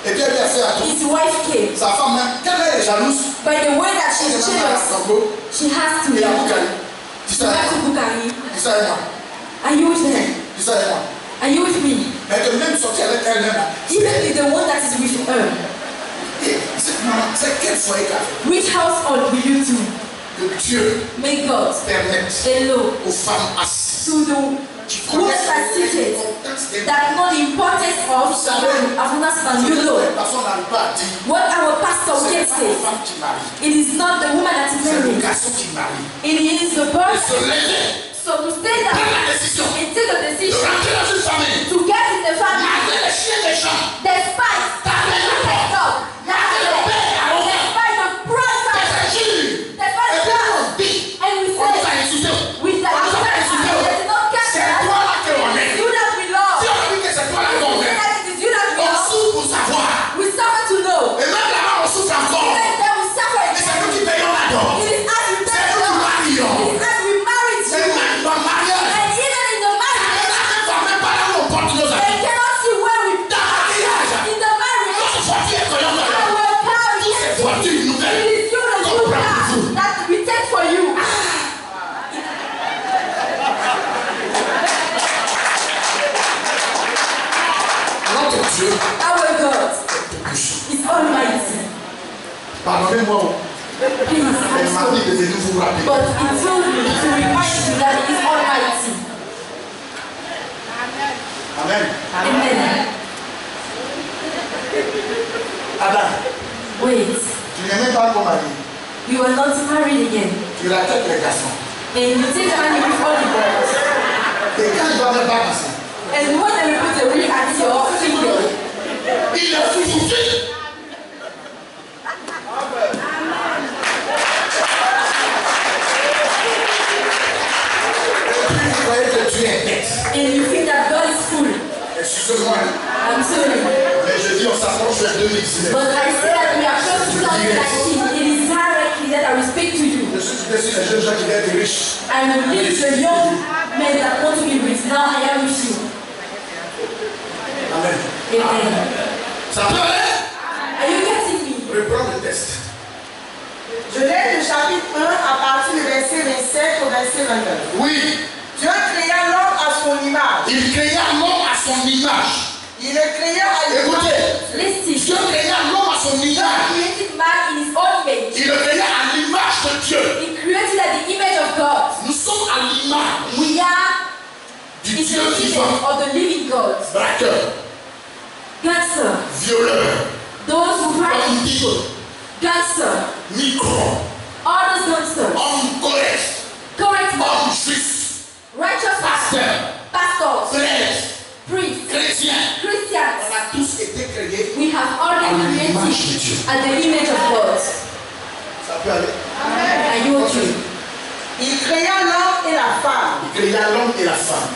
et puis elle lui a fait à tout. his wife came, Sa femme même, quand elle est jalouse, by the way that elle she's est même à jealous, son dos, she has to et à leave. Boukari. Dis She ça has avec to moi. Bukari. Dis ça avec moi. Are you with her? Dis ça avec moi. Are you with me? Elle est même sortie avec elle-même. Even with the one that is with her. C'est quel foyer qu'a fait Which household will you do? que Dieu May God permette allow aux femmes assises to the qui who are seated l'importance des that know the importance of husband. You know personne n'arrive pas à dire what our pastor c'est can pas say. la femme qui marie, It is not the woman that is c'est le married. garçon qui marie. It is the Se person. lever, So to stay down prendre la décision and take a de decision rentrer dans une famille, to get in the family, malgré les chiens des gens, despite taper la porte, dog, malgré le père à l'envers, despite the pride, des injures, despite et the puis on pride, dit, and we on nous a say insultés. with the On nous a pas insultés. there's no C'est catch. toi là que l'on est. You that we love. Si on a dit que c'est toi là qu'on est, That it is you that we on love. souffre pour savoir. We suffer to know. Et même là-bas, on souffre encore. Even then we suffer Mais c'est again. nous qui payons la dot. It is as we C'est pay nous qui love. marions. It is as we married C'est you. même dans le mariage. And even in the marriage, Ne va même pas là où on porte nos they amis. cannot see where we Dans le mariage, in the marriage. notre voiture est collante. Our car is Toutes ces voitures it nouvelles. is you the qu'on good prend car pour vous. that we take for you. Notre Dieu Our God est puissant. is almighty. Pardonnez-moi. Please, Elle I'm m'a sorry. dit de venir vous rappeler. But he told me to remind you that he is almighty. Amen. Amen. Adam, Wait, tu n'es même pas comme mari. you are not married again. Tu rattaques les garçons. And you take money with all the boys. Et quand il va même pas passer, And when they put a ring at your finger, il est foutu. Et puis vous croyez que Dieu est bête. and you think that God is full. Excusez-moi, I'm sorry. mais je dis on s'approche vers 2019. But I say that we are close to 2019. It is directly that I will speak to you. Je suis déçu des jeunes gens qui veulent être riches. I will leave the young men that want to be rich. Now I am with you. Amen. Amen. Ça peut aller? Are you getting me? Reprends le test. Je lis le chapitre 1 à partir du verset 27 au verset 29. Oui, Dieu créa l'homme à son image. il créa l'homme à son image. Il le créa à l'image Écoutez, de Dieu. l'image We are du in Dieu the image vivant, of the living God. braqueur, Gangster. violeur, Those who practice. bandido, Gangster. micro, All those gangsters. homme correct, Correct man. homme juste, Righteous man. pasteur, Pastors. frère, Priests. chrétien. Christians. On a tous été créés. We have all been created at the image of God. Ça peut aller. Are you okay? Il créa l'homme et la femme. Il créa l'homme et la femme.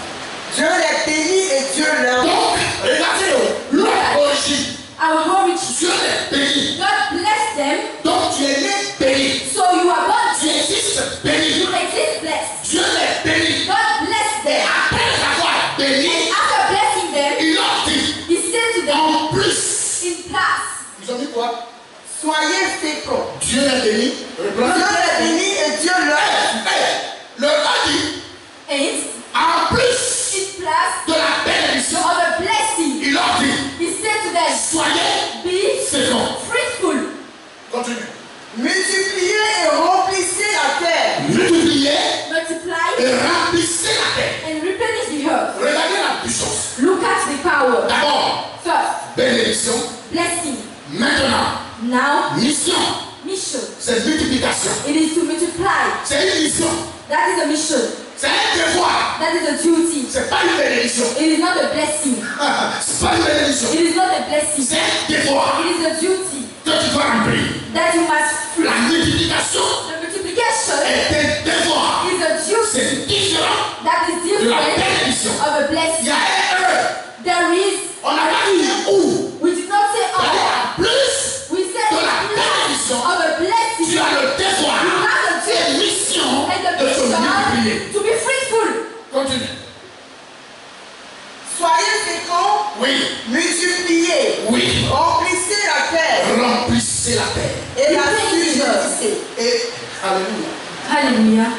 Dieu les bénit et Dieu leur... Donc, regardez, l'origine. Our origin. Dieu les bénit. God blessed them, Donc, tu es né béni. so you are born Tu existes béni. you exist blessed. Dieu les bénit. God blessed Et them. après avoir béni, And after blessing them, il leur dit, He said to them en plus, in class, ils ont dit quoi? Soyez féconds. Dieu les bénit. Dieu les bénit et Dieu leur... Leur a dit, and en plus in class de la bénédiction, of a blessing, il leur dit, He said to them, soyez be féconds. fruitful, Continue. Multipliez et remplissez la terre. Multipliez multiply, et remplissez la terre. and replenish the earth. Regardez la puissance. Look at the power. D'abord, First, bénédiction. blessing. Maintenant, Now, mission. mission. C'est multiplication. It is to multiply. C'est une mission. That is a mission. C'est un devoir. That is a duty. C'est pas une bénédiction. It is not a blessing. C'est pas une bénédiction. It is not a blessing. C'est un devoir It is a duty que tu dois remplir. that you must La multiplication The multiplication est un devoir. is a duty C'est différent. that is De la different bénédiction. of a Il y blessing. a un heure. There is, On n'a pas dit où. we did not say Il y all. a plus. We said De la the bénédiction. plan of a Tu blessing as le devoir You have a et mission and the de te multiplier. mission to be fruitful. Continue. Soyez féconds, Oui. multipliez, Oui. remplissez la terre Remplissez la terre. et la Multipliez. subjuguez. Et, alléluia. Hallelujah.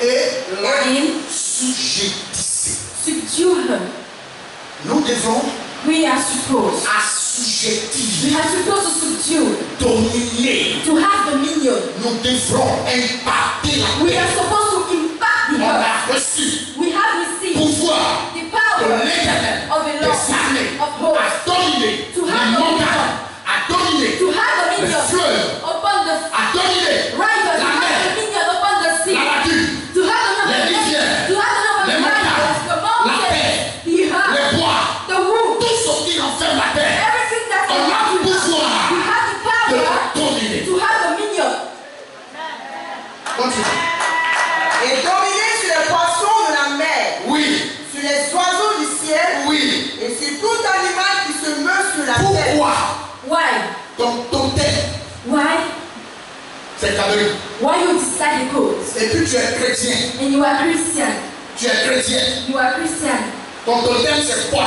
Et la And sujettissez. subdue her. Nous devons We are supposed. We assujettir, are supposed to subdue, dominer. to have dominion. Nous devrons impacter la We are terre. supposed to impact the On earth. a reçu We have received pouvoir the de power l'éternel, of the Lord, des armées, of hosts, à dominer To les have montagnes, à dominer to have les dominion fleuves, upon the à dominer rivers, to la have mer, dominion upon the sea, la lagune, to have dominion les rivières, to have dominion les upon the montagnes, rivers, the la mountains, terre, the earth, les bois, the wood, tout ce qui enferme la terre, everything that on a you pouvoir have the de power dominer. to have dominion Continue. Et dominez sur les poissons de la mer, Oui, sur les oiseaux du ciel oui. et sur tout animal qui se meut sur la terre. Pourquoi Why? ton totem, Why? c'est Catholique. Why you decide the codes? Et puis tu es chrétien. And you are Christian. Tu es chrétien. You are Christian. Ton totem, c'est quoi?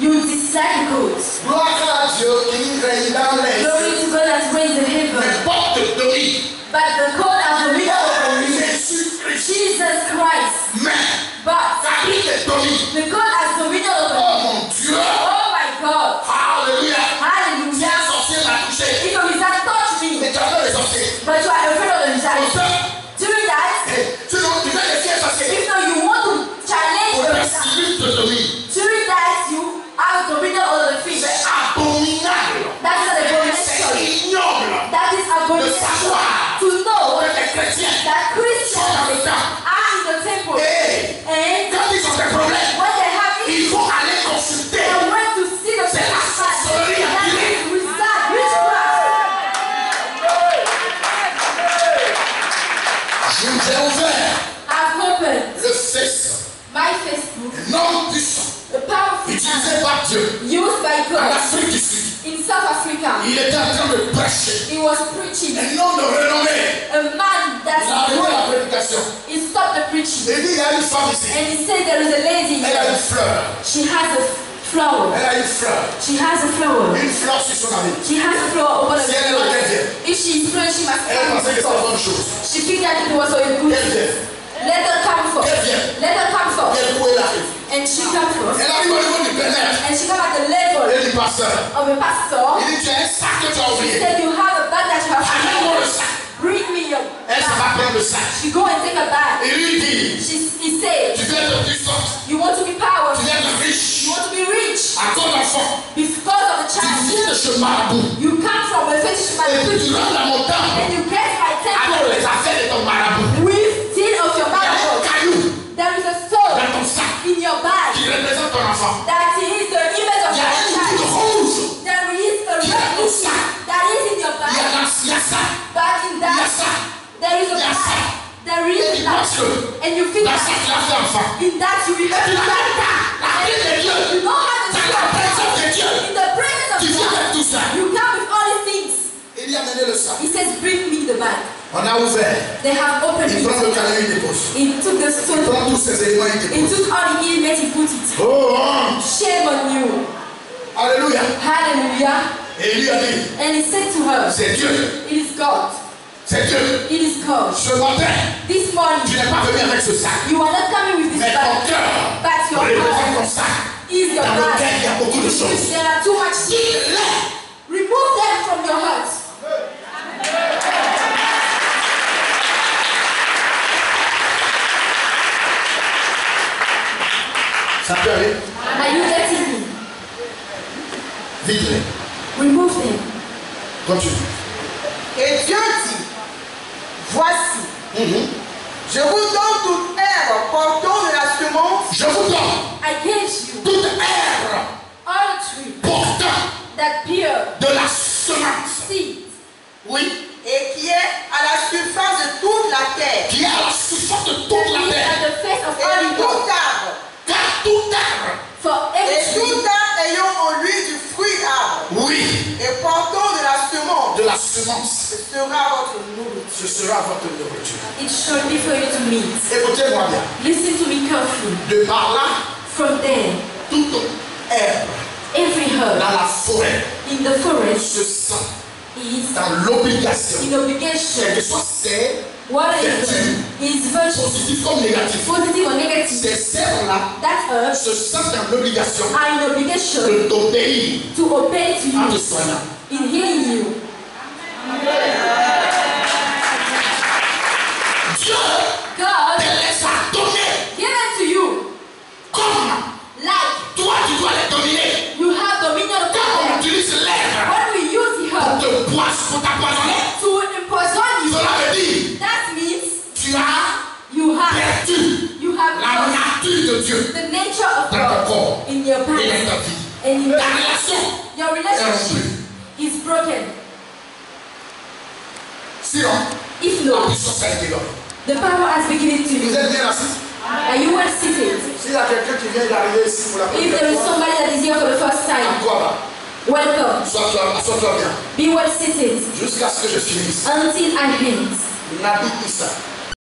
You decide the codes. Gloire à Dieu qui règne dans les Glory cieux. to God has raised the heaven. Les portes de domine. But the code has dominion over me. Jésus-Christ. Jesus Christ. Mais, But David est domine. the code has dominion over Oh me. mon Dieu. Oh my God. Alléluia. Si un Hallelujah. sorcier m'a touché, If a wizard touch me, mais tu as peur des sorciers. but you are afraid of the Comme wizard, ça, doing that, tu veux laisser un sorcier. if now you want to challenge Pour the la wizard, civile de domine. doing that you have dominion over the fish. C'est abominable. That is an C'est abomination. ignoble. That is abomination. To know Que les chrétiens that sont dans Christians le temps. are in the temple. Et And quand ils ont des problèmes, when they have it, il faut aller consulter. they went to see the C'est la sorcellerie That activée. is wizard, witchcraft. J'ai ouvert I've opened le Facebook, my Facebook, nom puissant, the powerful utilisé man par Dieu used by en God Afrique du Sud. in South Africa. Il était en train de prêcher. He was preaching. Un homme de renommée. A man Il a arrêté la that's prédication. he stopped the preaching. Il dit il y a une femme ici. And he said there is a lady Elle a here. une fleur. She has a flower. Elle a une fleur. She has a flower. Une fleur sur son ami. She has a flower over the Si elle est là, qu'elle vienne. If she is praying, she must Elle come pensait que c'était forth. une bonne chose. She figured that it was a good Qu'elle thing. vienne. Let her come forth. Qu'elle vienne. Let her come forth. Quel coup elle arrive. And she come forth. Elle arrive au niveau du pénètre. And she come at the level Et du pasteur. of a pastor. Il dit tu as un sac que tu as She oublié. said, you have a bag that you have Amène-moi le forgotten. sac. Bring me your Elle bag. va prendre le sac. She go and take a bath. Et lui dit, He said, tu veux être puissante, you want to be tu powerful. veux être riche. You want to be rich. À ton enfant, Because of the tu child. viens de chez Marabout. You come from a fetish Et puis man. tu rentres dans mon temple. And you get my Alors temple les affaires de ton marabout. with tin of your Il y a un mouth. caillou There is a soul dans ton sac in your bag qui représente ton enfant. that is the image of Il y a your une goutte child. rouge. There is a Qui est red dans ton issue sac. that is in your Il y a, bag. il y a ça. But in Il y a that, ça. there is a Il y a ça. bag. There Et is tu that. penses que And you feel dans that. ça tu as fait enfant. In that you will have Tu to n'as même pas la clé de Dieu. You don't have the Dans la présence de Dieu. In the presence of Tu viens God, avec tout ça. you come with all these things. Il y a amené le sac. He says, bring me the bag. On a ouvert. They have opened Il prend le it. caillou, il dépose. He took the Il stone. prend tous ces éléments, il He dépose. took all the elements, he put it. Oh, honte. Shame on you. Alléluia. Hallelujah. Et il lui a dit, And he said to her, c'est Dieu. it is God. C'est Dieu. It is God. Ce matin, This tu morning, n'es pas venu avec ce sac. you are not coming with this Mais ton bag, cœur but your représente ton heart sac. is your Dans lequel il y a bag. beaucoup de choses. There are too much things. Dis-le. Remove them from your heart. Ça peut aller. Are you getting me? Vite-les. Remove them. Continue. Et Dieu dit, voici, je vous donne toute herbe portant de la semence Je vous donne I gave you toute herbe all tree portant that bear de la semence. seed Oui. et qui est à la surface de toute la terre. Qui est à la surface de that toute la is terre. at the face of Et all the tout earth. arbre, Car toute herbe, For et every tout tree arbre ayant en lui du fruit d'arbre, oui, et portant de la semence, de la semence, ce sera votre nourriture. ce sera votre nourriture. it shall be for you to meet. Écoutez-moi bien. Listen to me carefully. De par là, From there, toute herbe every herb dans la forêt in the forest se sent is dans l'obligation, in quel obligation. que soit c'est Whatever vertu, is virtue, positif comme négatif, positive or negative, ces herbes-là that herb se sentent dans l'obligation are in obligation de t'obéir to obey to en te you soignant. in healing you. Dieu God te laisse à donner given to you comme like toi tu dois les dominer. you have dominion Quand on over them. utilise l'herbe When we use the pour herb pour t'empoisonner, to empoison you, cela veut dire that means tu as you have la lost nature de Dieu the nature of dans ton God corps in your et dans past ta vie. and in Ta relation your relationship is broken. Sinon, If la not, puissance a été donnée. the power has been given to Vous you. êtes bien assis? Are you well seated? S'il y a quelqu'un qui vient d'arriver ici pour la If première there is fois, somebody that is here for the first time, encore là, welcome. assois-toi bien. Be well seated Jusqu'à ce que je finisse. until I end. Nabi Issa,